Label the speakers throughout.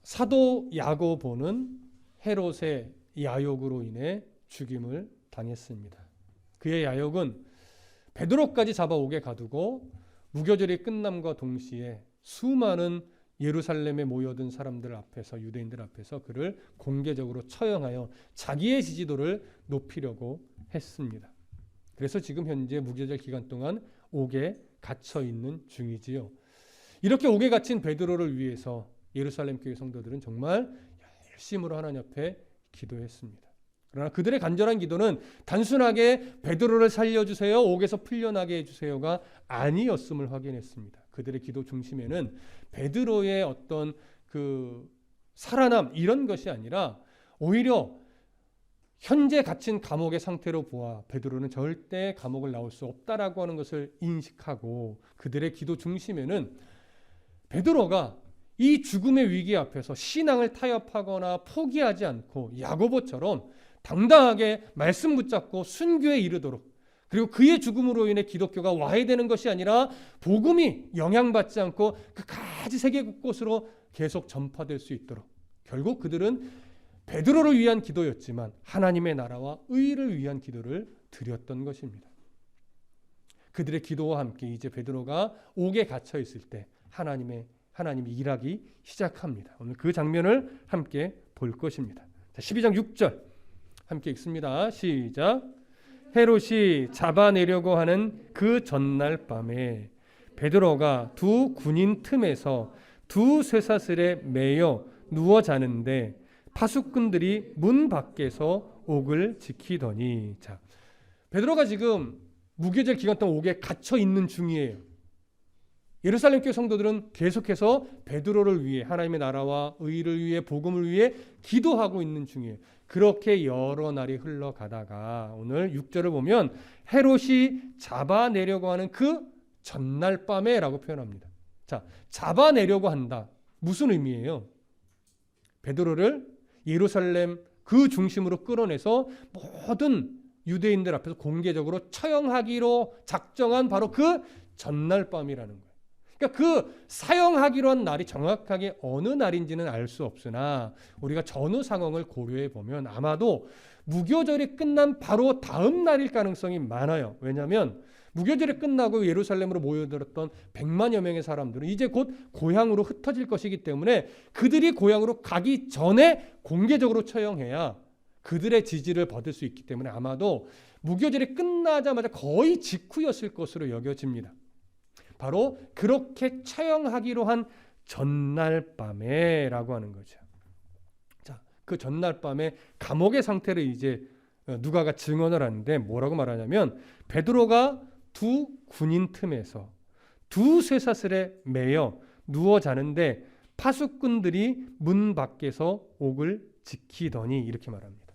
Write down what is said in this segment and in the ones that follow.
Speaker 1: 사도 야고보는 헤롯의 야욕으로 인해 죽임을 당했습니다. 그의 야욕은 베드로까지 잡아오게 가두고 무교절이 끝남과 동시에 수많은 예루살렘에 모여든 사람들 앞에서, 유대인들 앞에서 그를 공개적으로 처형하여 자기의 지지도를 높이려고 했습니다. 그래서 지금 현재 무교절 기간 동안 옥에 갇혀 있는 중이지요. 이렇게 옥에 갇힌 베드로를 위해서 예루살렘 교회 성도들은 정말 열심으로 하나님 앞에 기도했습니다. 그러나 그들의 간절한 기도는 단순하게 베드로를 살려주세요, 옥에서 풀려나게 해주세요가 아니었음을 확인했습니다. 그들의 기도 중심에는 베드로의 어떤 그 살아남 이런 것이 아니라 오히려 현재 갇힌 감옥의 상태로 보아 베드로는 절대 감옥을 나올 수 없다라고 하는 것을 인식하고 그들의 기도 중심에는 베드로가 이 죽음의 위기 앞에서 신앙을 타협하거나 포기하지 않고 야고보처럼 당당하게 말씀 붙잡고 순교에 이르도록, 그리고 그의 죽음으로 인해 기독교가 와해되는 것이 아니라 복음이 영향받지 않고 끝까지 세계 곳곳으로 계속 전파될 수 있도록, 결국 그들은 베드로를 위한 기도였지만 하나님의 나라와 의를 위한 기도를 드렸던 것입니다. 그들의 기도와 함께 이제 베드로가 옥에 갇혀 있을 때 하나님이 일하기 시작합니다. 오늘 그 장면을 함께 볼 것입니다. 12장 6절 함께 읽습니다. 시작. 헤롯이 잡아내려고 하는 그 전날 밤에 베드로가 두 군인 틈에서 두 쇠사슬에 매여 누워 자는데 파수꾼들이 문 밖에서 옥을 지키더니, 자, 베드로가 지금 무교절 기간 동안 옥에 갇혀 있는 중이에요. 예루살렘 교회 성도들은 계속해서 베드로를 위해, 하나님의 나라와 의를 위해, 복음을 위해 기도하고 있는 중이에요. 그렇게 여러 날이 흘러가다가 오늘 6절을 보면 헤롯이 잡아내려고 하는 그 전날 밤에 라고 표현합니다. 자, 잡아내려고 한다. 무슨 의미예요? 베드로를 예루살렘 그 중심으로 끌어내서 모든 유대인들 앞에서 공개적으로 처형하기로 작정한 바로 그 전날 밤이라는 거예요. 그러니까 그 사형하기로 한 날이 정확하게 어느 날인지는 알 수 없으나 우리가 전후 상황을 고려해 보면 아마도 무교절이 끝난 바로 다음 날일 가능성이 많아요. 왜냐하면 무교절이 끝나고 예루살렘으로 모여들었던 100만여 명의 사람들은 이제 곧 고향으로 흩어질 것이기 때문에 그들이 고향으로 가기 전에 공개적으로 처형해야 그들의 지지를 받을 수 있기 때문에 아마도 무교절이 끝나자마자 거의 직후였을 것으로 여겨집니다. 바로 그렇게 처형하기로 한 전날 밤에 라고 하는 거죠. 자, 그 전날 밤에 감옥의 상태를 이제 누가가 증언을 하는데 뭐라고 말하냐면 베드로가 두 군인 틈에서 두 쇠사슬에 매여 누워 자는데 파수꾼들이 문 밖에서 옥을 지키더니 이렇게 말합니다.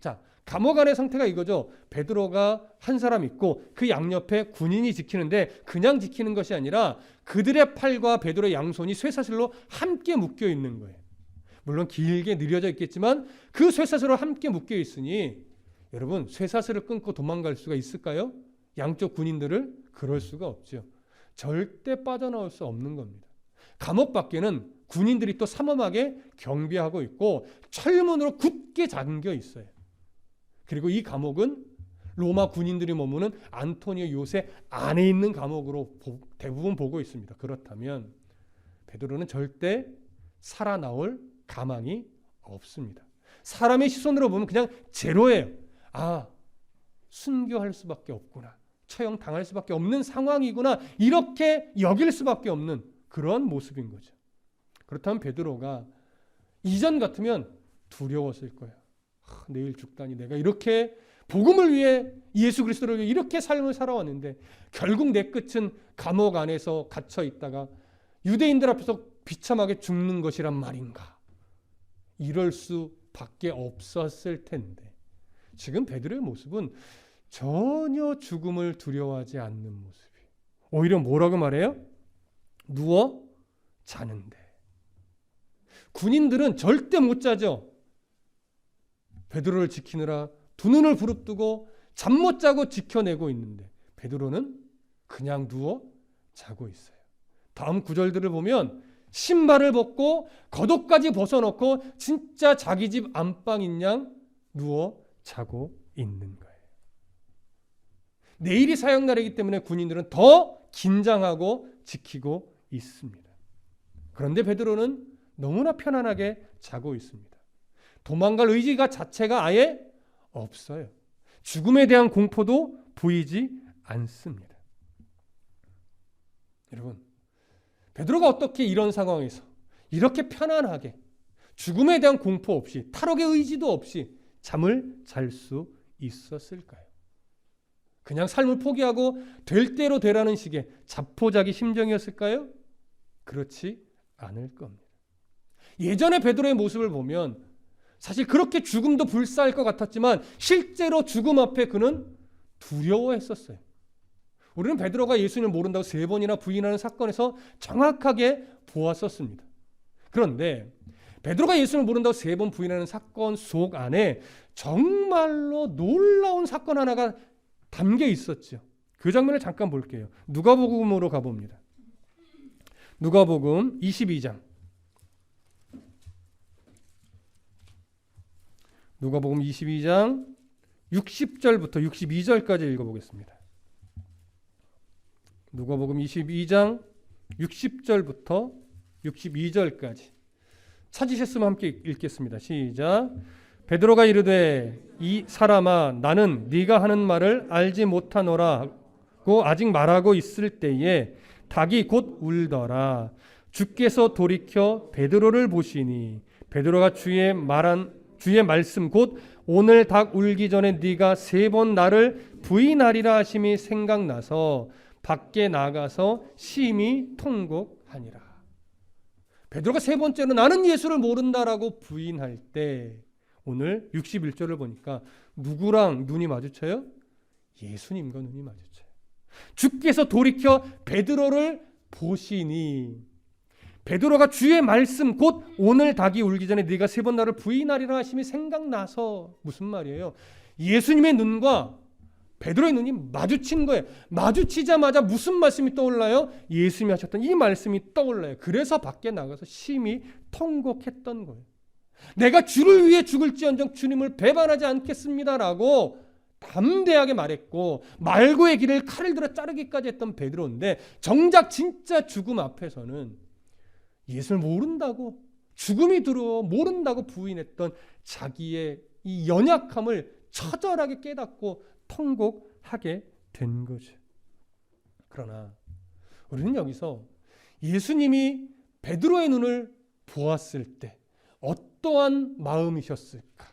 Speaker 1: 자, 감옥 안의 상태가 이거죠. 베드로가 한 사람 있고 그 양옆에 군인이 지키는데 그냥 지키는 것이 아니라 그들의 팔과 베드로의 양손이 쇠사슬로 함께 묶여 있는 거예요. 물론 길게 늘려져 있겠지만 그 쇠사슬로 함께 묶여 있으니 여러분 쇠사슬을 끊고 도망갈 수가 있을까요? 양쪽 군인들을? 그럴 수가 없죠. 절대 빠져나올 수 없는 겁니다. 감옥 밖에는 군인들이 또 삼엄하게 경비하고 있고 철문으로 굳게 잠겨 있어요. 그리고 이 감옥은 로마 군인들이 머무는 안토니오 요새 안에 있는 감옥으로 대부분 보고 있습니다. 그렇다면 베드로는 절대 살아나올 가망이 없습니다. 사람의 시선으로 보면 그냥 제로예요. 아, 순교할 수밖에 없구나. 처형당할 수밖에 없는 상황이구나. 이렇게 여길 수밖에 없는 그런 모습인 거죠. 그렇다면 베드로가 이전 같으면 두려웠을 거예요. 내일 죽다니, 내가 이렇게 복음을 위해, 예수 그리스도를 위해 이렇게 삶을 살아왔는데 결국 내 끝은 감옥 안에서 갇혀 있다가 유대인들 앞에서 비참하게 죽는 것이란 말인가. 이럴 수밖에 없었을 텐데 지금 베드로의 모습은 전혀 죽음을 두려워하지 않는 모습이에요. 오히려 뭐라고 말해요? 누워 자는데. 군인들은 절대 못 자죠. 베드로를 지키느라 두 눈을 부릅뜨고 잠 못 자고 지켜내고 있는데 베드로는 그냥 누워 자고 있어요. 다음 구절들을 보면 신발을 벗고 겉옷까지 벗어놓고 진짜 자기 집 안방인 양 누워 자고 있는 거예요. 내일이 사형날이기 때문에 군인들은 더 긴장하고 지키고 있습니다. 그런데 베드로는 너무나 편안하게 자고 있습니다. 도망갈 의지가 자체가 아예 없어요. 죽음에 대한 공포도 보이지 않습니다. 여러분, 베드로가 어떻게 이런 상황에서 이렇게 편안하게 죽음에 대한 공포 없이 탈옥의 의지도 없이 잠을 잘 수 있었을까요? 그냥 삶을 포기하고 될 대로 되라는 식의 자포자기 심정이었을까요? 그렇지 않을 겁니다. 예전에 베드로의 모습을 보면 사실 그렇게 죽음도 불사할 것 같았지만 실제로 죽음 앞에 그는 두려워했었어요. 우리는 베드로가 예수님을 모른다고 3번이나 부인하는 사건에서 정확하게 보았었습니다. 그런데 베드로가 예수님을 모른다고 3번 부인하는 사건 속 안에 정말로 놀라운 사건 하나가 담겨 있었죠. 그 장면을 잠깐 볼게요. 누가복음으로 가봅니다. 누가복음 22장. 누가복음 22장 60절부터 62절까지 읽어보겠습니다. 누가복음 22장 60절부터 62절까지 찾으셨으면 함께 읽겠습니다. 시작. 베드로가 이르되 이 사람아 나는 네가 하는 말을 알지 못하노라고 아직 말하고 있을 때에 닭이 곧 울더라. 주께서 돌이켜 베드로를 보시니 베드로가 주의 말씀 곧 오늘 닭 울기 전에 네가 3번 나를 부인하리라 하심이 생각나서 밖에 나가서 심히 통곡하니라. 베드로가 3번째로 나는 예수를 모른다라고 부인할 때 오늘 61절을 보니까 누구랑 눈이 마주쳐요? 예수님과 눈이 마주쳐요. 주께서 돌이켜 베드로를 보시니 베드로가 주의 말씀 곧 오늘 닭이 울기 전에 네가 3번 나를 부인하리라 하심이 생각나서 무슨 말이에요? 예수님의 눈과 베드로의 눈이 마주친 거예요. 마주치자마자 무슨 말씀이 떠올라요? 예수님이 하셨던 이 말씀이 떠올라요. 그래서 밖에 나가서 심히 통곡했던 거예요. 내가 주를 위해 죽을지언정 주님을 배반하지 않겠습니다라고 담대하게 말했고 말고의 길을 칼을 들어 자르기까지 했던 베드로인데 정작 진짜 죽음 앞에서는 예수를 모른다고 죽음이 두려워 모른다고 부인했던 자기의 이 연약함을 처절하게 깨닫고 통곡하게 된 거죠. 그러나 우리는 여기서 예수님이 베드로의 눈을 보았을 때 어떠한 마음이셨을까?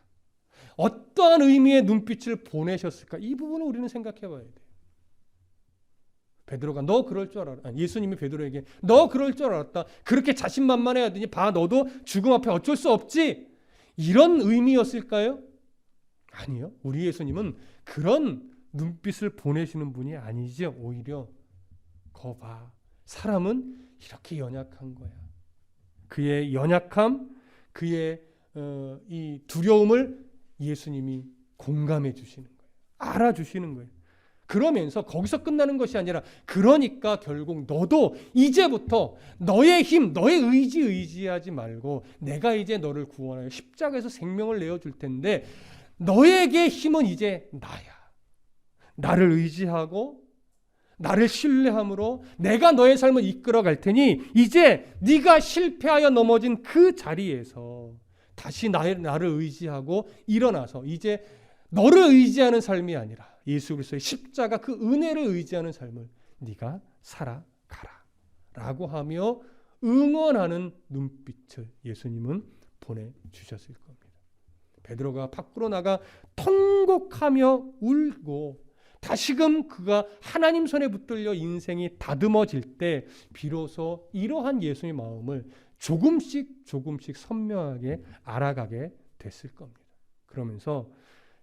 Speaker 1: 어떠한 의미의 눈빛을 보내셨을까? 이 부분을 우리는 생각해 봐야 돼요. 베드로가 너 그럴 줄 알았다. 예수님이 베드로에게 너 그럴 줄 알았다. 그렇게 자신만만해야 되니 봐 너도 죽음 앞에 어쩔 수 없지. 이런 의미였을까요? 아니요. 우리 예수님은 그런 눈빛을 보내시는 분이 아니죠. 오히려 거 봐. 사람은 이렇게 연약한 거야. 그의 연약함, 그의 이 두려움을 예수님이 공감해 주시는 거예요. 알아주시는 거예요. 그러면서 거기서 끝나는 것이 아니라 그러니까 결국 너도 이제부터 너의 힘, 너의 의지하지 말고 내가 이제 너를 구원하여 십자가에서 생명을 내어줄 텐데 너에게 힘은 이제 나야. 나를 의지하고 나를 신뢰함으로 내가 너의 삶을 이끌어 갈 테니 이제 네가 실패하여 넘어진 그 자리에서 다시 나를 의지하고 일어나서 이제 너를 의지하는 삶이 아니라 예수 그리스도의 십자가 그 은혜를 의지하는 삶을 네가 살아가라 라고 하며 응원하는 눈빛을 예수님은 보내주셨을 겁니다. 베드로가 밖으로 나가 통곡하며 울고 다시금 그가 하나님 손에 붙들려 인생이 다듬어질 때 비로소 이러한 예수의 마음을 조금씩 선명하게 알아가게 됐을 겁니다. 그러면서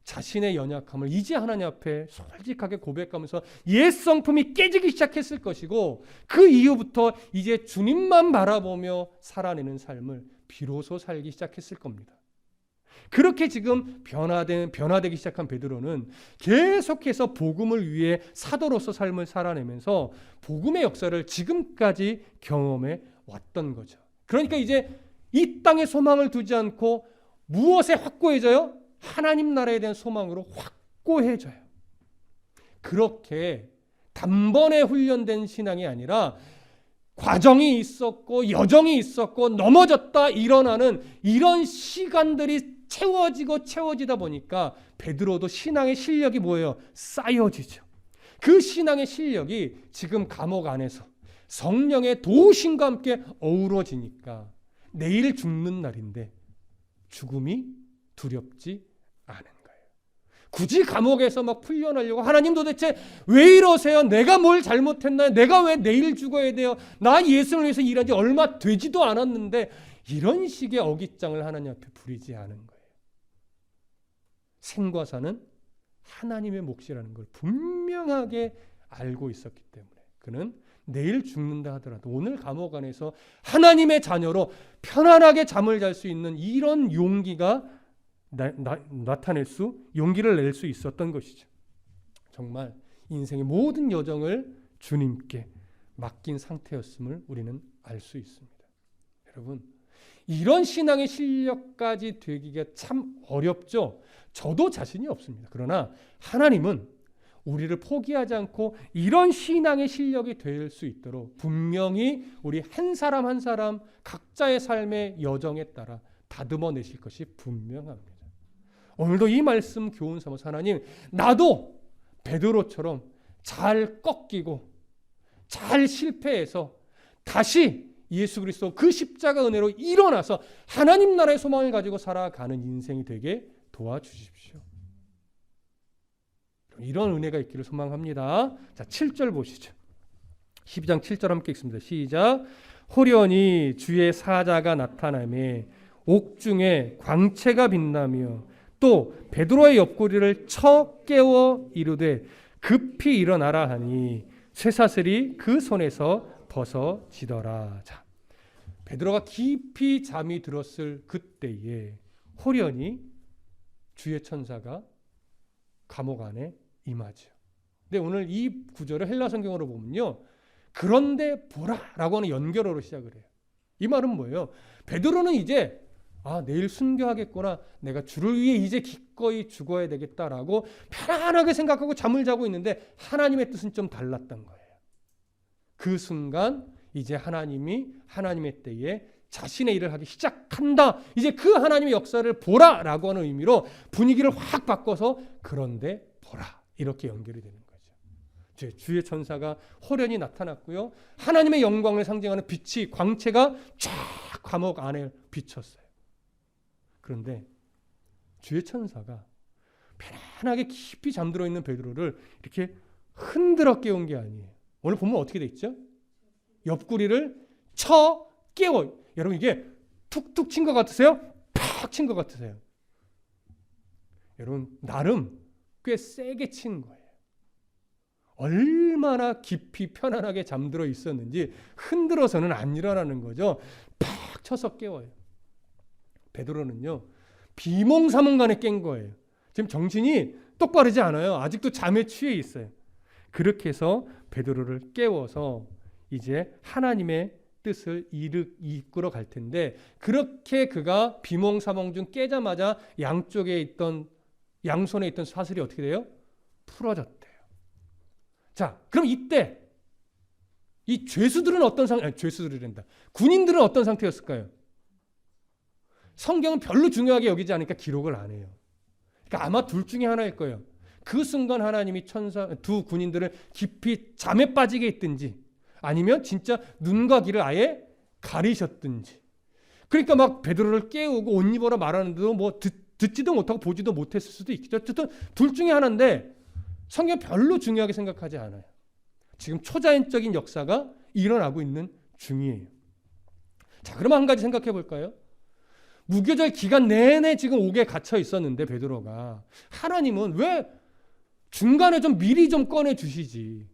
Speaker 1: 자신의 연약함을 이제 하나님 앞에 솔직하게 고백하면서 옛 성품이 깨지기 시작했을 것이고 그 이후부터 이제 주님만 바라보며 살아내는 삶을 비로소 살기 시작했을 겁니다. 그렇게 지금 변화되기 시작한 베드로는 계속해서 복음을 위해 사도로서 삶을 살아내면서 복음의 역사를 지금까지 경험해 왔던 거죠. 그러니까 이제 이 땅에 소망을 두지 않고 무엇에 확고해져요? 하나님 나라에 대한 소망으로 확고해져요. 그렇게 단번에 훈련된 신앙이 아니라 과정이 있었고 여정이 있었고 넘어졌다 일어나는 이런 시간들이 채워지다 보니까 베드로도 신앙의 실력이 뭐예요? 쌓여지죠. 그 신앙의 실력이 지금 감옥 안에서 성령의 도우심과 함께 어우러지니까 내일 죽는 날인데 죽음이 두렵지 않은 거예요. 굳이 감옥에서 막 풀려나려고 하나님 도대체 왜 이러세요? 내가 뭘 잘못했나요? 내가 왜 내일 죽어야 돼요? 나 예수를 위해서 일한 지 얼마 되지도 않았는데 이런 식의 어깃장을 하나님 앞에 부리지 않은 거예요. 생과 사는 하나님의 몫이라는 걸 분명하게 알고 있었기 때문에 그는 내일 죽는다 하더라도 오늘 감옥 안에서 하나님의 자녀로 편안하게 잠을 잘 수 있는 이런 용기가 용기를 낼 수 있었던 것이죠. 정말 인생의 모든 여정을 주님께 맡긴 상태였음을 우리는 알 수 있습니다. 여러분, 이런 신앙의 실력까지 되기가 참 어렵죠. 저도 자신이 없습니다. 그러나 하나님은 우리를 포기하지 않고 이런 신앙의 실력이 될 수 있도록 분명히 우리 한 사람 한 사람 각자의 삶의 여정에 따라 다듬어 내실 것이 분명합니다. 오늘도 이 말씀 교훈 삼아서 하나님, 나도 베드로처럼 잘 꺾이고 잘 실패해서 다시 예수 그리스도 그 십자가 은혜로 일어나서 하나님 나라의 소망을 가지고 살아가는 인생이 되게 도와주십시오. 이런 은혜가 있기를 소망합니다. 자, 7절 보시죠. 12장 7절 함께 읽습니다. 시작. 호련히 주의 사자가 나타나매 옥중에 광채가 빛나며 또 베드로의 옆구리를 쳐 깨워 이르되 급히 일어나라 하니 쇠사슬이 그 손에서 벗어지더라. 자, 베드로가 깊이 잠이 들었을 그때에 호련히 주의 천사가 감옥 안에 임하죠. 근데 오늘 이 구절을 헬라 성경으로 보면요, 그런데 보라라고 하는 연결어로 시작을 해요. 이 말은 뭐예요? 베드로는 이제 내일 순교하겠구나, 내가 주를 위해 이제 기꺼이 죽어야 되겠다라고 편안하게 생각하고 잠을 자고 있는데 하나님의 뜻은 좀 달랐던 거예요. 그 순간 이제 하나님이 하나님의 때에 자신의 일을 하기 시작한다. 이제 그 하나님의 역사를 보라라고 하는 의미로 분위기를 확 바꿔서 그런데 보라 이렇게 연결이 되는 거죠. 주의 천사가 호련히 나타났고요. 하나님의 영광을 상징하는 빛이 광채가 쫙 감옥 안에 비쳤어요. 그런데 주의 천사가 편안하게 깊이 잠들어 있는 베드로를 이렇게 흔들어 깨운 게 아니에요. 오늘 보면 어떻게 돼 있죠? 옆구리를 쳐 깨워. 여러분, 이게 툭툭 친 것 같으세요? 팍 친 것 같으세요? 여러분, 나름 꽤 세게 친 거예요. 얼마나 깊이 편안하게 잠들어 있었는지 흔들어서는 안 일어나는 거죠. 팍 쳐서 깨워요. 베드로는요, 비몽사몽간에 깬 거예요. 지금 정신이 똑바르지 않아요. 아직도 잠에 취해 있어요. 그렇게 해서 베드로를 깨워서 이제 하나님의 뜻을 이끌어 갈 텐데, 그렇게 그가 비몽사몽 중 깨자마자 양쪽에 있던, 양손에 있던 사슬이 어떻게 돼요? 풀어졌대요. 자, 그럼 이때 이 죄수들은 어떤 죄수들이란다. 군인들은 어떤 상태였을까요? 성경은 별로 중요하게 여기지 않으니까 기록을 안 해요. 그러니까 아마 둘 중에 하나일 거예요. 그 순간 하나님이 두 군인들을 깊이 잠에 빠지게 했든지, 아니면 진짜 눈과 귀를 아예 가리셨든지. 그러니까 막 베드로를 깨우고 옷 입어라 말하는데도 뭐 듣지도 못하고 보지도 못했을 수도 있겠죠. 어쨌든 둘 중에 하나인데 성경 별로 중요하게 생각하지 않아요. 지금 초자연적인 역사가 일어나고 있는 중이에요. 자, 그럼 한 가지 생각해 볼까요? 무교절 기간 내내 지금 옥에 갇혀 있었는데 베드로가, 하나님은 왜 중간에 좀 미리 좀 꺼내 주시지?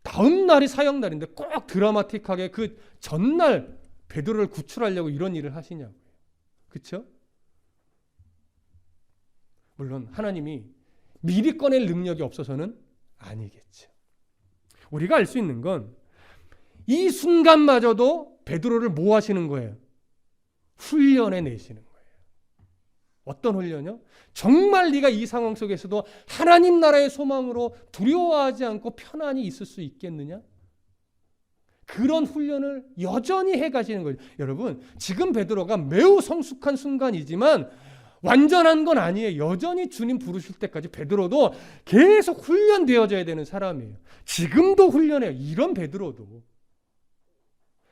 Speaker 1: 다음 날이 사형 날인데 꼭 드라마틱하게 그 전날 베드로를 구출하려고 이런 일을 하시냐고요. 그렇죠? 물론 하나님이 미리 꺼낼 능력이 없어서는 아니겠죠. 우리가 알 수 있는 건 이 순간마저도 베드로를 뭐 하시는 거예요? 훈련해 내시는 거예요. 어떤 훈련이요? 정말 네가 이 상황 속에서도 하나님 나라의 소망으로 두려워하지 않고 편안히 있을 수 있겠느냐? 그런 훈련을 여전히 해가시는 거예요. 여러분, 지금 베드로가 매우 성숙한 순간이지만 완전한 건 아니에요. 여전히 주님 부르실 때까지 베드로도 계속 훈련되어져야 되는 사람이에요. 지금도 훈련해요. 이런 베드로도.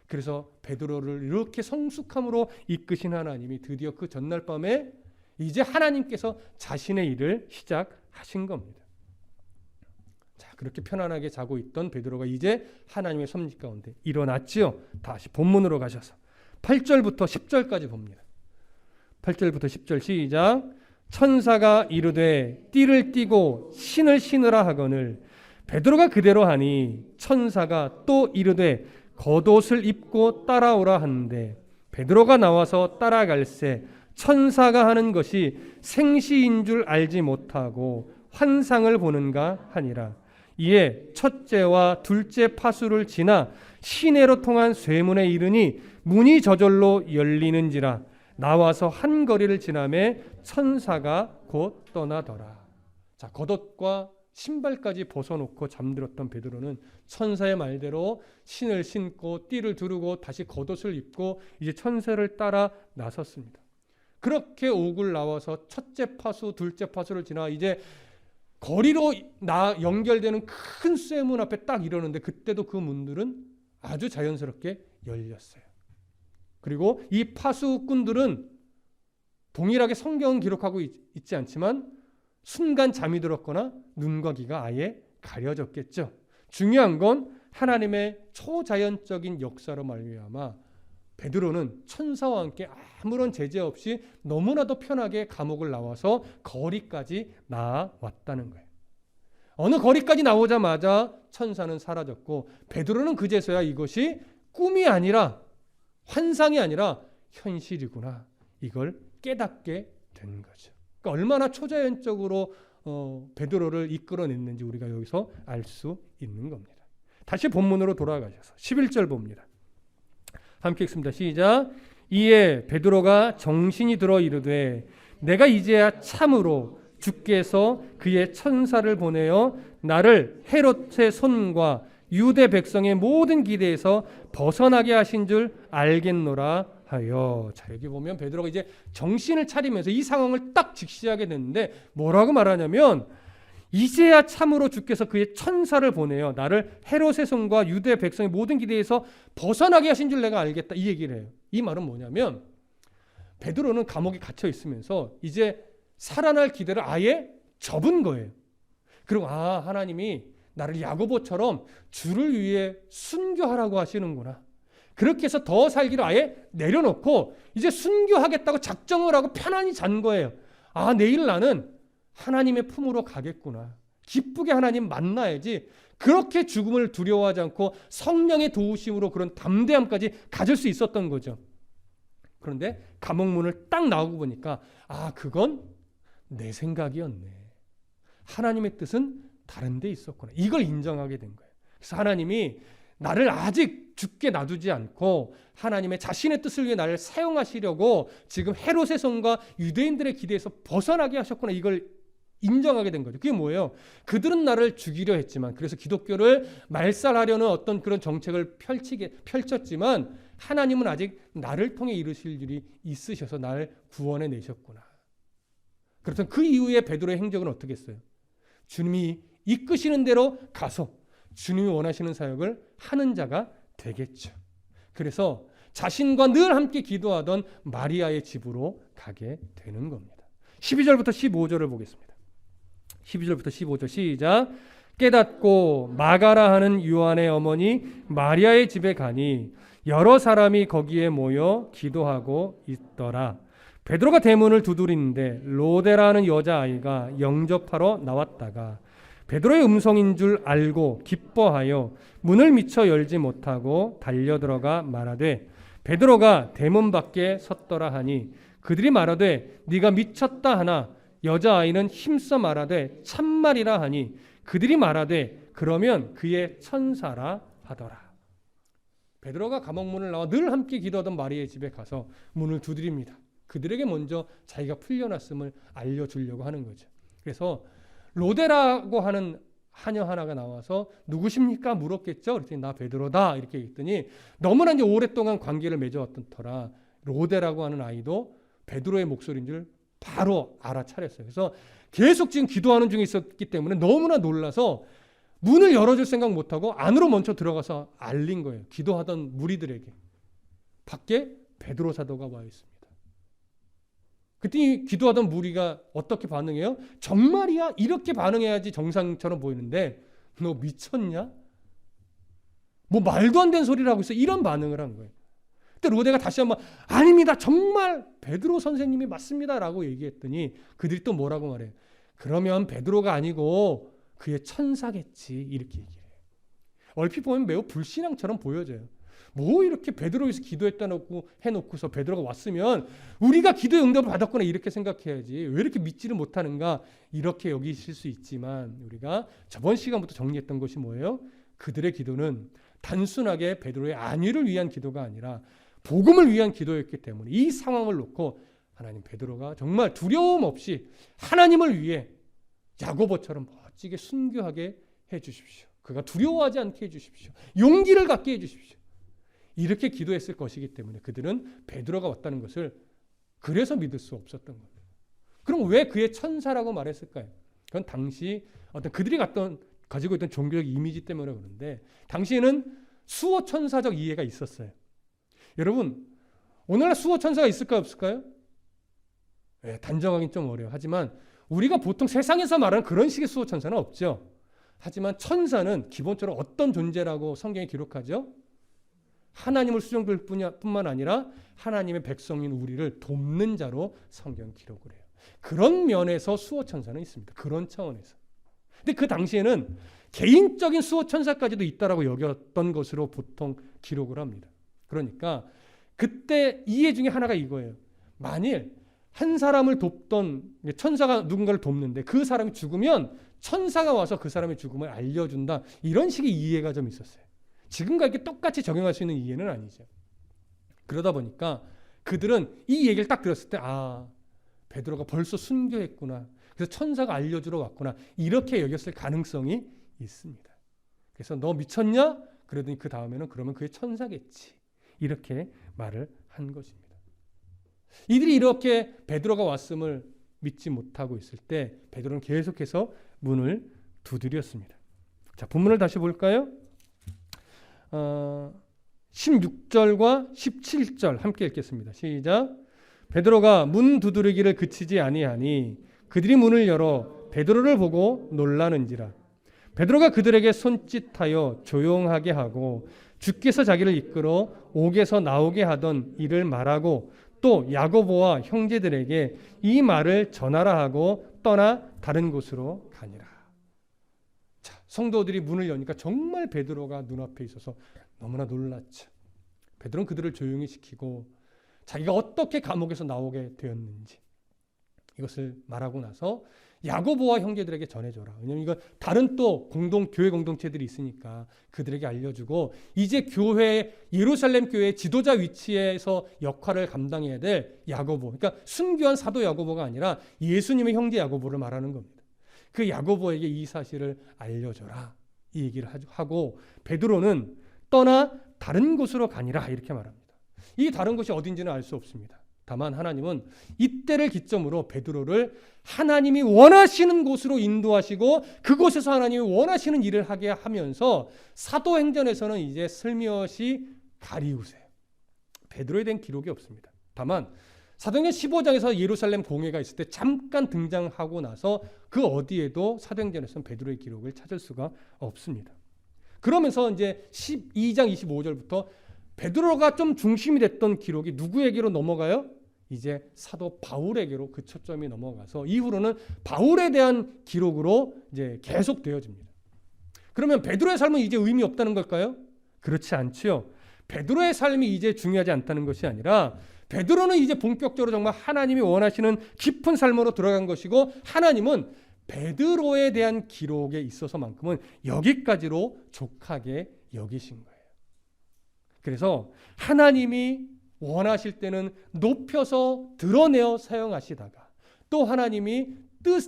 Speaker 1: 그래서 베드로를 이렇게 성숙함으로 이끄신 하나님이 드디어 그 전날 밤에 이제 하나님께서 자신의 일을 시작하신 겁니다. 자, 그렇게 편안하게 자고 있던 베드로가 이제 하나님의 섭리 가운데 일어났지요. 다시 본문으로 가셔서 8절부터 10절까지 봅니다. 8절부터 10절 시작. 천사가 이르되 띠를 띠고 신을 신으라 하거늘 베드로가 그대로 하니 천사가 또 이르되 겉옷을 입고 따라오라 하는데 베드로가 나와서 따라갈새 천사가 하는 것이 생시인 줄 알지 못하고 환상을 보는가 하니라. 이에 첫째와 둘째 파수를 지나 시내로 통한 쇠문에 이르니 문이 저절로 열리는지라. 나와서 한 거리를 지나매 천사가 곧 떠나더라. 자, 겉옷과 신발까지 벗어놓고 잠들었던 베드로는 천사의 말대로 신을 신고 띠를 두르고 다시 겉옷을 입고 이제 천사를 따라 나섰습니다. 그렇게 옥을 나와서 첫째 파수, 둘째 파수를 지나 이제 거리로 연결되는 큰 쇠문 앞에 딱 이러는데 그때도 그 문들은 아주 자연스럽게 열렸어요. 그리고 이 파수꾼들은 동일하게 성경은 기록하고 있지 않지만 순간 잠이 들었거나 눈과 귀가 아예 가려졌겠죠. 중요한 건 하나님의 초자연적인 역사로 말미암아 베드로는 천사와 함께 아무런 제재 없이 너무나도 편하게 감옥을 나와서 거리까지 나아왔다는 거예요. 어느 거리까지 나오자마자 천사는 사라졌고 베드로는 그제서야 이것이 꿈이 아니라 환상이 아니라 현실이구나. 이걸 깨닫게 된 거죠. 그러니까 얼마나 초자연적으로 베드로를 이끌어냈는지 우리가 여기서 알 수 있는 겁니다. 다시 본문으로 돌아가셔서 11절 봅니다. 함께 읽습니다. 시작. 이에 베드로가 정신이 들어 이르되 내가 이제야 참으로 주께서 그의 천사를 보내어 나를 헤롯의 손과 유대 백성의 모든 기대에서 벗어나게 하신 줄 알겠노라 하여. 자, 여기 보면 베드로가 이제 정신을 차리면서 이 상황을 딱 직시하게 됐는데 뭐라고 말하냐면 이제야 참으로 주께서 그의 천사를 보내어 나를 헤롯의 손과 유대 백성의 모든 기대에서 벗어나게 하신 줄 내가 알겠다. 이 얘기를 해요. 이 말은 뭐냐면 베드로는 감옥에 갇혀 있으면서 이제 살아날 기대를 아예 접은 거예요. 그리고 하나님이 나를 야고보처럼 주를 위해 순교하라고 하시는구나. 그렇게 해서 더 살기를 아예 내려놓고 이제 순교하겠다고 작정을 하고 편안히 잔 거예요. 내일 나는 하나님의 품으로 가겠구나. 기쁘게 하나님 만나야지. 그렇게 죽음을 두려워하지 않고 성령의 도우심으로 그런 담대함까지 가질 수 있었던 거죠. 그런데 감옥문을 딱 나오고 보니까 그건 내 생각이었네. 하나님의 뜻은 다른 데 있었구나. 이걸 인정하게 된 거예요. 그래서 하나님이 나를 아직 죽게 놔두지 않고 하나님의 자신의 뜻을 위해 나를 사용하시려고 지금 헤롯의 손과 유대인들의 기대에서 벗어나게 하셨구나. 이걸 인정하게 된 거죠. 그게 뭐예요? 그들은 나를 죽이려 했지만, 그래서 기독교를 말살하려는 어떤 그런 정책을 펼쳤지만 하나님은 아직 나를 통해 이루실 일이 있으셔서 나를 구원해 내셨구나. 그렇다면 그 이후에 베드로의 행적은 어떻게 했어요? 주님이 이끄시는 대로 가서 주님이 원하시는 사역을 하는 자가 되겠죠. 그래서 자신과 늘 함께 기도하던 마리아의 집으로 가게 되는 겁니다. 12절부터 15절을 보겠습니다. 12절부터 15절 시작. 깨닫고 마가라 하는 요한의 어머니 마리아의 집에 가니 여러 사람이 거기에 모여 기도하고 있더라. 베드로가 대문을 두드리는데 로데라는 여자아이가 영접하러 나왔다가 베드로의 음성인 줄 알고 기뻐하여 문을 미처 열지 못하고 달려들어가 말하되 베드로가 대문 밖에 섰더라 하니 그들이 말하되 네가 미쳤다 하나 여자아이는 힘써 말하되 참말이라 하니 그들이 말하되 그러면 그의 천사라 하더라. 베드로가 감옥 문을 나와 늘 함께 기도하던 마리아의 집에 가서 문을 두드립니다. 그들에게 먼저 자기가 풀려났음을 알려주려고 하는 거죠. 그래서 로데라고 하는 하녀 하나가 나와서 누구십니까? 물었겠죠. 그랬더니 나 베드로다 이렇게 했더니 너무나 이제 오랫동안 관계를 맺어왔던 터라 로데라고 하는 아이도 베드로의 목소리인 줄 바로 알아차렸어요. 그래서 계속 지금 기도하는 중에 있었기 때문에 너무나 놀라서 문을 열어줄 생각 못하고 안으로 먼저 들어가서 알린 거예요. 기도하던 무리들에게. 밖에 베드로 사도가 와 있습니다. 그때 기도하던 무리가 어떻게 반응해요? 정말이야? 이렇게 반응해야지 정상처럼 보이는데 너 미쳤냐? 뭐 말도 안 되는 소리를 하고 있어. 이런 반응을 한 거예요. 그때 로데가 다시 한번 아닙니다. 정말 베드로 선생님이 맞습니다. 라고 얘기했더니 그들이 또 뭐라고 말해요? 그러면 베드로가 아니고 그의 천사겠지. 이렇게 얘기해요. 얼핏 보면 매우 불신앙처럼 보여져요. 뭐 이렇게 베드로 위해서 기도했다 해놓고서 베드로가 왔으면 우리가 기도의 응답을 받았구나 이렇게 생각해야지 왜 이렇게 믿지를 못하는가 이렇게 여기실 수 있지만 우리가 저번 시간부터 정리했던 것이 뭐예요? 그들의 기도는 단순하게 베드로의 안위를 위한 기도가 아니라 복음을 위한 기도였기 때문에 이 상황을 놓고 하나님 베드로가 정말 두려움 없이 하나님을 위해 야고보처럼 멋지게 순교하게 해주십시오. 그가 두려워하지 않게 해주십시오. 용기를 갖게 해주십시오. 이렇게 기도했을 것이기 때문에 그들은 베드로가 왔다는 것을 그래서 믿을 수 없었던 겁니다. 그럼 왜 그의 천사라고 말했을까요? 그건 당시 어떤 그들이 가지고 있던 종교적 이미지 때문에 그런데 당시에는 수호 천사적 이해가 있었어요. 여러분 오늘날 수호 천사가 있을까요 없을까요? 네, 단정하기는 좀 어려워요. 하지만 우리가 보통 세상에서 말하는 그런 식의 수호 천사는 없죠. 하지만 천사는 기본적으로 어떤 존재라고 성경에 기록하죠? 하나님을 수종들 뿐만 아니라 하나님의 백성인 우리를 돕는 자로 성경 기록을 해요. 그런 면에서 수호천사는 있습니다. 그런 차원에서. 근데 그 당시에는 개인적인 수호천사까지도 있다라고 여겼던 것으로 보통 기록을 합니다. 그러니까 그때 이해 중에 하나가 이거예요. 만일 한 사람을 돕던 천사가 누군가를 돕는데 그 사람이 죽으면 천사가 와서 그 사람의 죽음을 알려준다. 이런 식의 이해가 좀 있었어요. 지금과 이렇게 똑같이 적용할 수 있는 이해는 아니죠. 그러다 보니까 그들은 이 얘기를 딱 들었을 때 베드로가 벌써 순교했구나. 그래서 천사가 알려주러 왔구나. 이렇게 여겼을 가능성이 있습니다. 그래서 너 미쳤냐? 그러더니 그 다음에는 그러면 그의 천사겠지. 이렇게 말을 한 것입니다. 이들이 이렇게 베드로가 왔음을 믿지 못하고 있을 때 베드로는 계속해서 문을 두드렸습니다. 자, 본문을 다시 볼까요? 16절과 17절 함께 읽겠습니다. 시작. 베드로가 문 두드리기를 그치지 아니하니 그들이 문을 열어 베드로를 보고 놀라는지라. 베드로가 그들에게 손짓하여 조용하게 하고 주께서 자기를 이끌어 옥에서 나오게 하던 일을 말하고 또 야고보와 형제들에게 이 말을 전하라 하고 떠나 다른 곳으로 가니라. 자, 성도들이 문을 여니까 정말 베드로가 눈앞에 있어서 너무나 놀랐죠. 베드로는 그들을 조용히 시키고 자기가 어떻게 감옥에서 나오게 되었는지 이것을 말하고 나서 야고보와 형제들에게 전해줘라. 왜냐하면 이거 다른 또 교회 공동체들이 있으니까 그들에게 알려주고 이제 예루살렘 교회의 지도자 위치에서 역할을 감당해야 될 야고보, 그러니까 순교한 사도 야고보가 아니라 예수님의 형제 야고보를 말하는 겁니다. 그 야고보에게 이 사실을 알려줘라. 이 얘기를 하고 베드로는 떠나 다른 곳으로 가니라 이렇게 말합니다. 이 다른 곳이 어딘지는 알 수 없습니다. 다만 하나님은 이때를 기점으로 베드로를 하나님이 원하시는 곳으로 인도하시고 그곳에서 하나님이 원하시는 일을 하게 하면서 사도행전에서는 이제 슬며시 가리우세요. 베드로에 대한 기록이 없습니다. 다만 사도행전 15장에서 예루살렘 공회가 있을 때 잠깐 등장하고 나서 그 어디에도 사도행전에서는 베드로의 기록을 찾을 수가 없습니다. 그러면서 이제 12장 25절부터 베드로가 좀 중심이 됐던 기록이 누구에게로 넘어가요? 이제 사도 바울에게로 그 초점이 넘어가서 이후로는 바울에 대한 기록으로 이제 계속 되어집니다. 그러면 베드로의 삶은 이제 의미 없다는 걸까요? 그렇지 않지요. 베드로의 삶이 이제 중요하지 않다는 것이 아니라 베드로는 이제 본격적으로 정말 하나님이 원하시는 깊은 삶으로 들어간 것이고 하나님은 베드로에 대한 기록에 있어서만큼은 여기까지로 족하게 여기신 거예요. 그래서 하나님이 원하실 때는 높여서 드러내어 사용하시다가 또 하나님이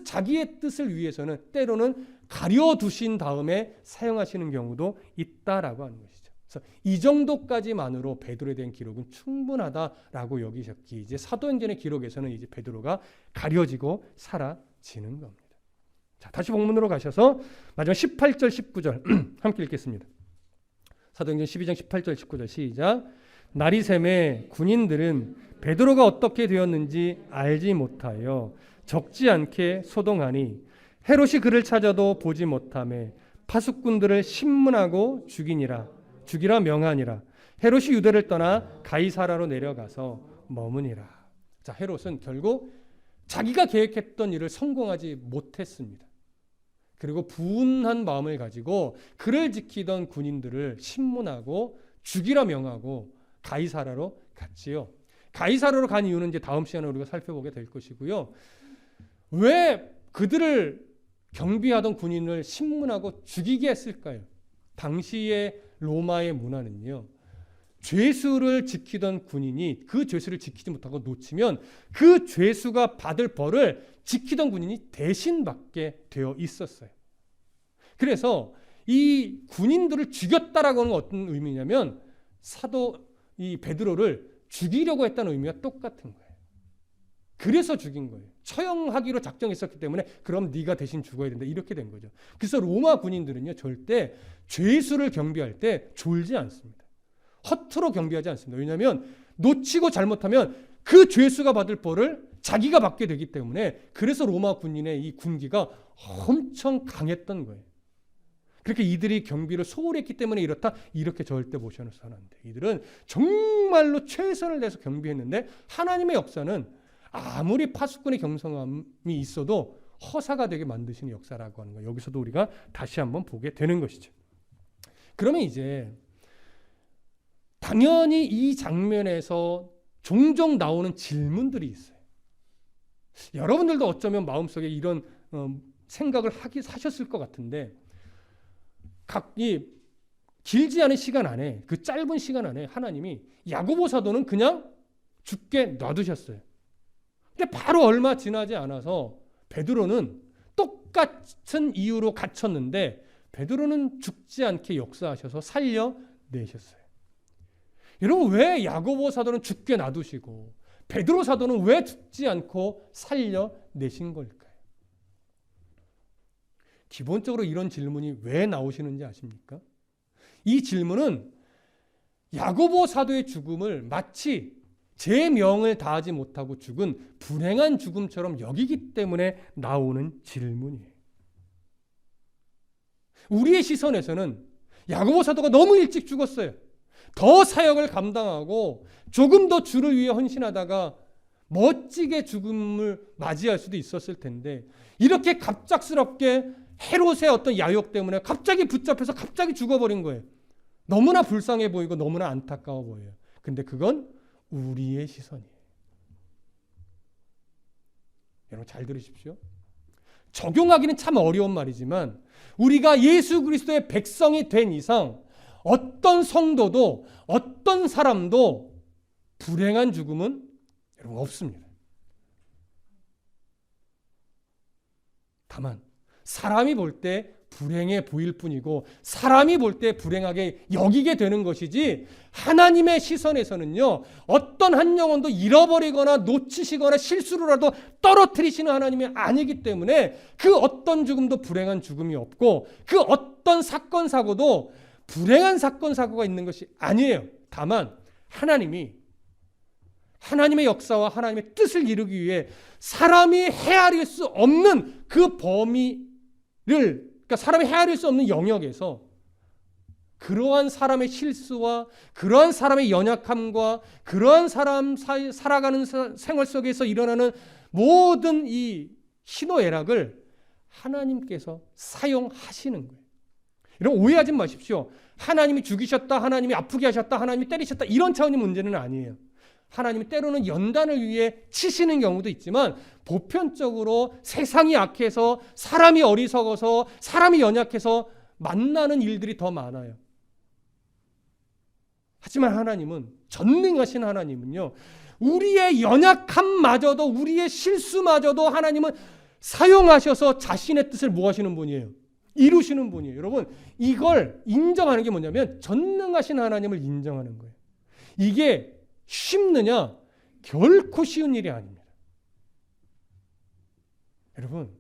Speaker 1: 자기의 뜻을 위해서는 때로는 가려두신 다음에 사용하시는 경우도 있다라고 하는 것이죠. 그래서 이 정도까지만으로 베드로에 대한 기록은 충분하다라고 여기셨기에 이제 사도행전의 기록에서는 이제 베드로가 가려지고 사라지는 겁니다. 자, 다시 본문으로 가셔서 마지막 18절 19절 함께 읽겠습니다. 사도행전 12장 18절 19절 시작. 날이 새매 군인들은 베드로가 어떻게 되었는지 알지 못하여 적지 않게 소동하니 헤롯이 그를 찾아도 보지 못하매 파수꾼들을 신문하고 죽이라 명하니라. 헤롯이 유대를 떠나 가이사라로 내려가서 머무니라. 자, 헤롯은 결국 자기가 계획했던 일을 성공하지 못했습니다. 그리고 분한 마음을 가지고 그를 지키던 군인들을 신문하고 죽이라 명하고 가이사라로 갔지요. 가이사라로 간 이유는 이제 다음 시간에 우리가 살펴보게 될 것이고요. 왜 그들을 경비하던 군인을 신문하고 죽이게 했을까요? 당시의 로마의 문화는요, 죄수를 지키던 군인이 그 죄수를 지키지 못하고 놓치면 그 죄수가 받을 벌을 지키던 군인이 대신 받게 되어 있었어요. 그래서 이 군인들을 죽였다라고 하는 건 어떤 의미냐면 사도 이 베드로를 죽이려고 했다는 의미와 똑같은 거예요. 그래서 죽인 거예요. 처형하기로 작정했었기 때문에 그럼 네가 대신 죽어야 된다 이렇게 된 거죠. 그래서 로마 군인들은요 절대 죄수를 경비할 때 졸지 않습니다. 허투루 경비하지 않습니다. 왜냐하면 놓치고 잘못하면 그 죄수가 받을 벌을 자기가 받게 되기 때문에 그래서 로마 군인의 이 군기가 엄청 강했던 거예요. 그렇게 이들이 경비를 소홀히 했기 때문에 이렇다 이렇게 절대 보셔서는 안 돼요. 이들은 정말로 최선을 다해서 경비했는데 하나님의 역사는 아무리 파수꾼의 경성함이 있어도 허사가 되게 만드시는 역사라고 하는 거예요. 여기서도 우리가 다시 한번 보게 되는 것이죠. 그러면 이제 당연히 이 장면에서 종종 나오는 질문들이 있어요. 여러분들도 어쩌면 마음속에 이런 생각을 하셨을 것 같은데 길지 않은 시간 안에 그 짧은 시간 안에 하나님이 야고보 사도는 그냥 죽게 놔두셨어요. 근데 바로 얼마 지나지 않아서 베드로는 똑같은 이유로 갇혔는데 베드로는 죽지 않게 역사하셔서 살려내셨어요. 여러분 왜 야고보 사도는 죽게 놔두시고 베드로 사도는 왜 죽지 않고 살려내신 걸까요? 기본적으로 이런 질문이 왜 나오시는지 아십니까? 이 질문은 야고보 사도의 죽음을 마치 제 명을 다하지 못하고 죽은 불행한 죽음처럼 여기기 때문에 나오는 질문이에요. 우리의 시선에서는 야고보 사도가 너무 일찍 죽었어요. 더 사역을 감당하고 조금 더 주를 위해 헌신하다가 멋지게 죽음을 맞이할 수도 있었을 텐데 이렇게 갑작스럽게 헤롯의 어떤 야욕 때문에 갑자기 붙잡혀서 갑자기 죽어버린 거예요. 너무나 불쌍해 보이고 너무나 안타까워 보여요. 근데 그건 우리의 시선이에요. 여러분 잘 들으십시오. 적용하기는 참 어려운 말이지만 우리가 예수 그리스도의 백성이 된 이상 어떤 성도도 어떤 사람도 불행한 죽음은 여러분 없습니다. 다만 사람이 볼 때 불행해 보일 뿐이고 사람이 볼 때 불행하게 여기게 되는 것이지 하나님의 시선에서는요 어떤 한 영혼도 잃어버리거나 놓치시거나 실수로라도 떨어뜨리시는 하나님이 아니기 때문에 그 어떤 죽음도 불행한 죽음이 없고 그 어떤 사건 사고도 불행한 사건 사고가 있는 것이 아니에요. 다만 하나님의 역사와 하나님의 뜻을 이루기 위해 사람이 헤아릴 수 없는 그 그러니까 사람이 헤아릴 수 없는 영역에서 그러한 사람의 실수와 그러한 사람의 연약함과 그러한 사람 살아가는 생활 속에서 일어나는 모든 이 희노애락을 하나님께서 사용하시는 거예요. 여러분 오해하지 마십시오. 하나님이 죽이셨다, 하나님이 아프게 하셨다, 하나님이 때리셨다 이런 차원의 문제는 아니에요. 하나님이 때로는 연단을 위해 치시는 경우도 있지만 보편적으로 세상이 악해서 사람이 어리석어서 사람이 연약해서 만나는 일들이 더 많아요. 하지만 하나님은, 전능하신 하나님은요, 우리의 연약함마저도, 우리의 실수마저도 하나님은 사용하셔서 자신의 뜻을 뭐 하시는 분이에요? 이루시는 분이에요. 여러분, 이걸 인정하는 게 뭐냐면 전능하신 하나님을 인정하는 거예요. 이게 쉽느냐? 결코 쉬운 일이 아닙니다. 여러분,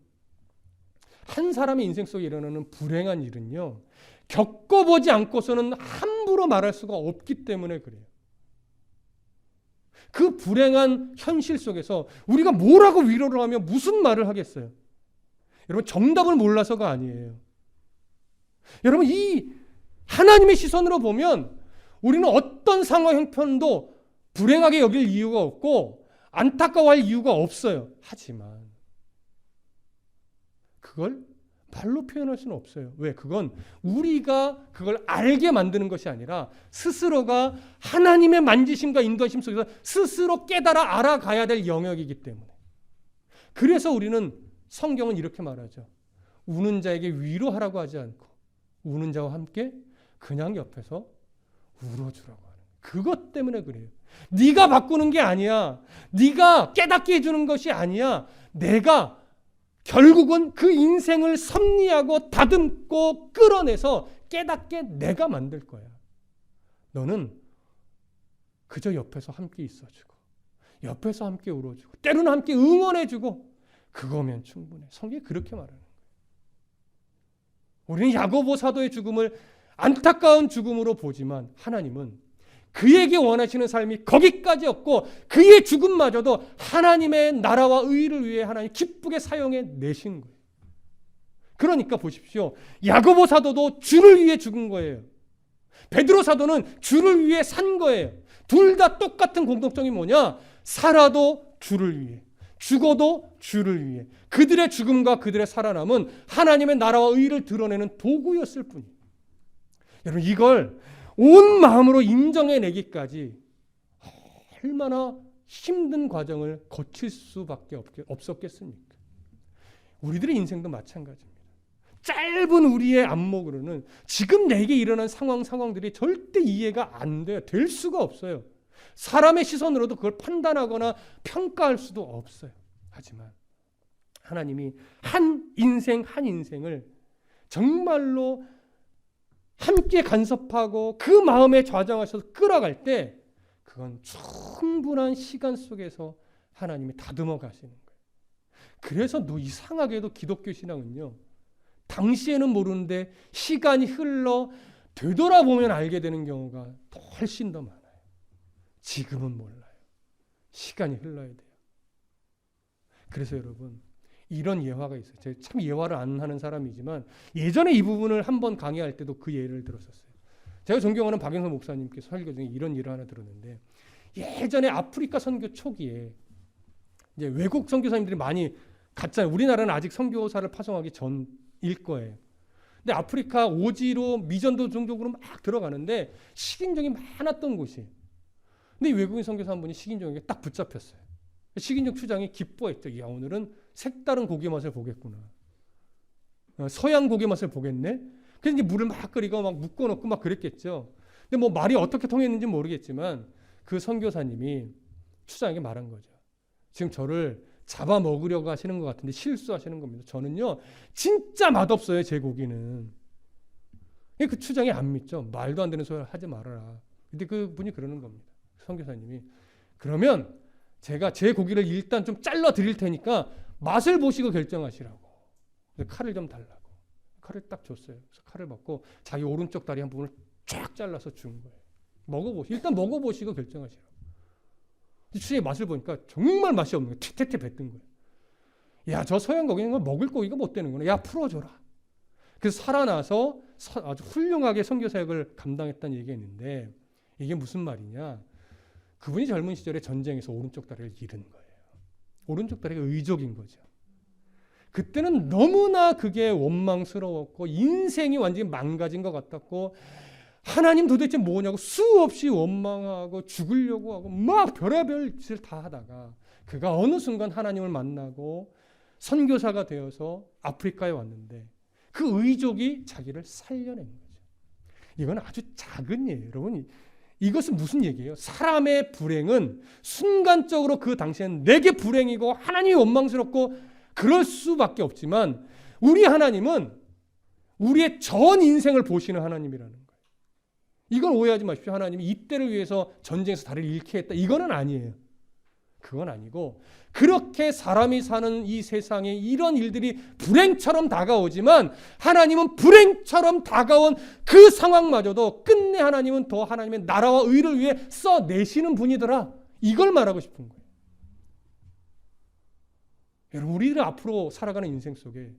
Speaker 1: 한 사람의 인생 속에 일어나는 불행한 일은요, 겪어보지 않고서는 함부로 말할 수가 없기 때문에 그래요. 그 불행한 현실 속에서 우리가 뭐라고 위로를 하며 무슨 말을 하겠어요? 여러분, 정답을 몰라서가 아니에요. 여러분, 이 하나님의 시선으로 보면 우리는 어떤 상황 형편도 불행하게 여길 이유가 없고 안타까워할 이유가 없어요. 하지만 그걸 말로 표현할 수는 없어요. 왜? 그건 우리가 그걸 알게 만드는 것이 아니라 스스로가 하나님의 만지심과 인도하심 속에서 스스로 깨달아 알아가야 될 영역이기 때문에. 그래서 우리는 성경은 이렇게 말하죠. 우는 자에게 위로하라고 하지 않고 우는 자와 함께 그냥 옆에서 울어주라고 하는 거예요. 그것 때문에 그래요. 네가 바꾸는 게 아니야. 네가 깨닫게 해주는 것이 아니야. 내가 결국은 그 인생을 섭리하고 다듬고 끌어내서 깨닫게 내가 만들 거야. 너는 그저 옆에서 함께 있어주고 옆에서 함께 울어주고 때로는 함께 응원해주고 그거면 충분해. 성경이 그렇게 말하는 거예요. 우리는 야고보 사도의 죽음을 안타까운 죽음으로 보지만 하나님은 그에게 원하시는 삶이 거기까지 없고 그의 죽음마저도 하나님의 나라와 의를 위해 하나님 기쁘게 사용해 내신 거예요. 그러니까 보십시오. 야고보 사도도 주를 위해 죽은 거예요. 베드로 사도는 주를 위해 산 거예요. 둘 다 똑같은 공통점이 뭐냐? 살아도 주를 위해, 죽어도 주를 위해. 그들의 죽음과 그들의 살아남은 하나님의 나라와 의를 드러내는 도구였을 뿐이에요. 여러분, 이걸 온 마음으로 인정해내기까지 얼마나 힘든 과정을 거칠 수밖에 없었겠습니까? 우리들의 인생도 마찬가지입니다. 짧은 우리의 안목으로는 지금 내게 일어난 상황들이 절대 이해가 안 돼요. 될 수가 없어요. 사람의 시선으로도 그걸 판단하거나 평가할 수도 없어요. 하지만 하나님이 한 인생을 정말로 함께 간섭하고 그 마음에 좌정하셔서 끌어갈 때 그건 충분한 시간 속에서 하나님이 다듬어 가시는 거예요. 그래서 이상하게도 기독교 신앙은요, 당시에는 모르는데 시간이 흘러 되돌아보면 알게 되는 경우가 훨씬 더 많아요. 지금은 몰라요. 시간이 흘러야 돼요. 그래서 여러분, 이런 예화가 있어요. 제가 참 예화를 안 하는 사람이지만 예전에 이 부분을 한번 강의할 때도 그 예를 들었었어요. 제가 존경하는 박영선 목사님께서 설교 중에 이런 일을 하나 들었는데, 예전에 아프리카 선교 초기에 이제 외국 선교사님들이 많이 갔잖아요. 우리나라는 아직 선교사를 파송하기 전일 거예요. 근데 아프리카 오지로 미전도 종족으로 막 들어가는데 식인종이 많았던 곳이에요. 근데 이 외국인 선교사 한 분이 식인종에게 딱 붙잡혔어요. 식인종 추장이 기뻐했죠. 야, 오늘은 색다른 고기 맛을 보겠구나. 서양 고기 맛을 보겠네. 그래서 이제 물을 막 끓이고 막 묶어놓고 막 그랬겠죠. 근데 뭐 말이 어떻게 통했는지 모르겠지만 그 선교사님이 추장에게 말한 거죠. 지금 저를 잡아먹으려고 하시는 것 같은데 실수하시는 겁니다. 저는요, 진짜 맛없어요, 제 고기는. 그 추장이 안 믿죠. 말도 안 되는 소리 하지 말아라. 근데 그 분이 그러는 겁니다. 선교사님이. 그러면 제가 제 고기를 일단 좀 잘라 드릴 테니까 맛을 보시고 결정하시라고. 칼을 좀 달라고. 칼을 딱 줬어요. 그래서 칼을 받고 자기 오른쪽 다리 한 부분을 쫙 잘라서 준 거예요. 일단 먹어보시고 결정하시라고. 추장의 맛을 보니까 정말 맛이 없는 거예요. 튀튀튀 뱉은 거예요. 야, 저 서양 고기는 먹을 고기가 못 되는구나. 야, 풀어줘라. 그래서 살아나서 아주 훌륭하게 선교사역을 감당했다는 얘기가 있는데, 이게 무슨 말이냐? 그분이 젊은 시절에 전쟁에서 오른쪽 다리를 잃은 거예요. 오른쪽 다리가 의족인 거죠. 그때는 너무나 그게 원망스러웠고 인생이 완전히 망가진 것 같았고, 하나님 도대체 뭐냐고 수없이 원망하고 죽으려고 하고 막 별의별 짓을 다 하다가 그가 어느 순간 하나님을 만나고 선교사가 되어서 아프리카에 왔는데 그 의족이 자기를 살려낸 거죠. 이건 아주 작은 예예요. 여러분, 이것은 무슨 얘기예요? 사람의 불행은 순간적으로 그 당시엔 내게 불행이고 하나님이 원망스럽고 그럴 수밖에 없지만 우리 하나님은 우리의 전 인생을 보시는 하나님이라는 거예요. 이걸 오해하지 마십시오. 하나님이 이때를 위해서 전쟁에서 다리를 잃게 했다. 이거는 아니에요. 그건 아니고 그렇게 사람이 사는 이 세상에 이런 일들이 불행처럼 다가오지만 하나님은 불행처럼 다가온 그 상황마저도 끝내 하나님은 더 하나님의 나라와 의를 위해 써내시는 분이더라. 이걸 말하고 싶은 거예요. 여러분, 우리들 앞으로 살아가는 인생 속에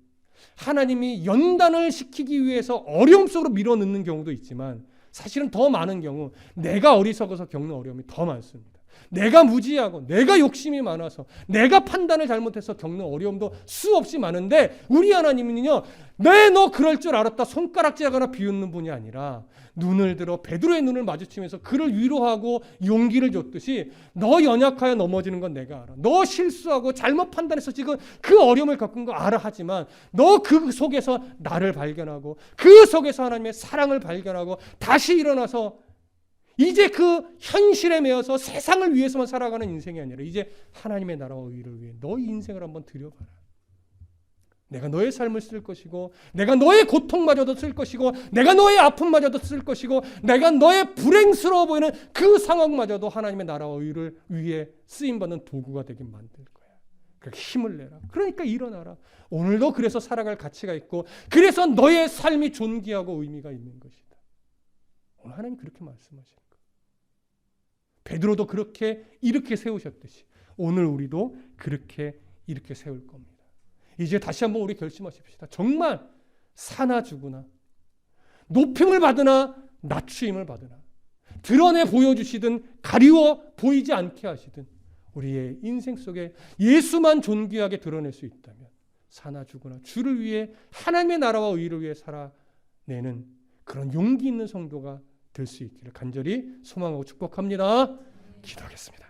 Speaker 1: 하나님이 연단을 시키기 위해서 어려움 속으로 밀어넣는 경우도 있지만 사실은 더 많은 경우 내가 어리석어서 겪는 어려움이 더 많습니다. 내가 무지하고 내가 욕심이 많아서 내가 판단을 잘못해서 겪는 어려움도 수없이 많은데 우리 하나님은요, 네, 너 그럴 줄 알았다 손가락질하거나 비웃는 분이 아니라 눈을 들어 베드로의 눈을 마주치면서 그를 위로하고 용기를 줬듯이 너 연약하여 넘어지는 건 내가 알아. 너 실수하고 잘못 판단해서 지금 그 어려움을 겪은 거 알아. 하지만 너 그 속에서 나를 발견하고 그 속에서 하나님의 사랑을 발견하고 다시 일어나서 이제 그 현실에 매여서 세상을 위해서만 살아가는 인생이 아니라 이제 하나님의 나라와 의를 위해 너의 인생을 한번 들여봐라. 내가 너의 삶을 쓸 것이고 내가 너의 고통마저도 쓸 것이고 내가 너의 아픔마저도 쓸 것이고 내가 너의 불행스러워 보이는 그 상황마저도 하나님의 나라와 의를 위해 쓰임받는 도구가 되게 만들 거야. 그렇게 힘을 내라. 그러니까 일어나라. 오늘도 그래서 살아갈 가치가 있고 그래서 너의 삶이 존귀하고 의미가 있는 것이다. 오늘 하나님 그렇게 말씀하시는 거예요. 베드로도 그렇게 이렇게 세우셨듯이 오늘 우리도 그렇게 이렇게 세울 겁니다. 이제 다시 한번 우리 결심하십시다. 정말 사나 죽으나 높임을 받으나 낮추임을 받으나 드러내 보여주시든 가리워 보이지 않게 하시든 우리의 인생 속에 예수만 존귀하게 드러낼 수 있다면 사나 죽으나 주를 위해 하나님의 나라와 의를 위해 살아내는 그런 용기 있는 성도가 될 수 있기를 간절히 소망하고 축복합니다. 기도하겠습니다.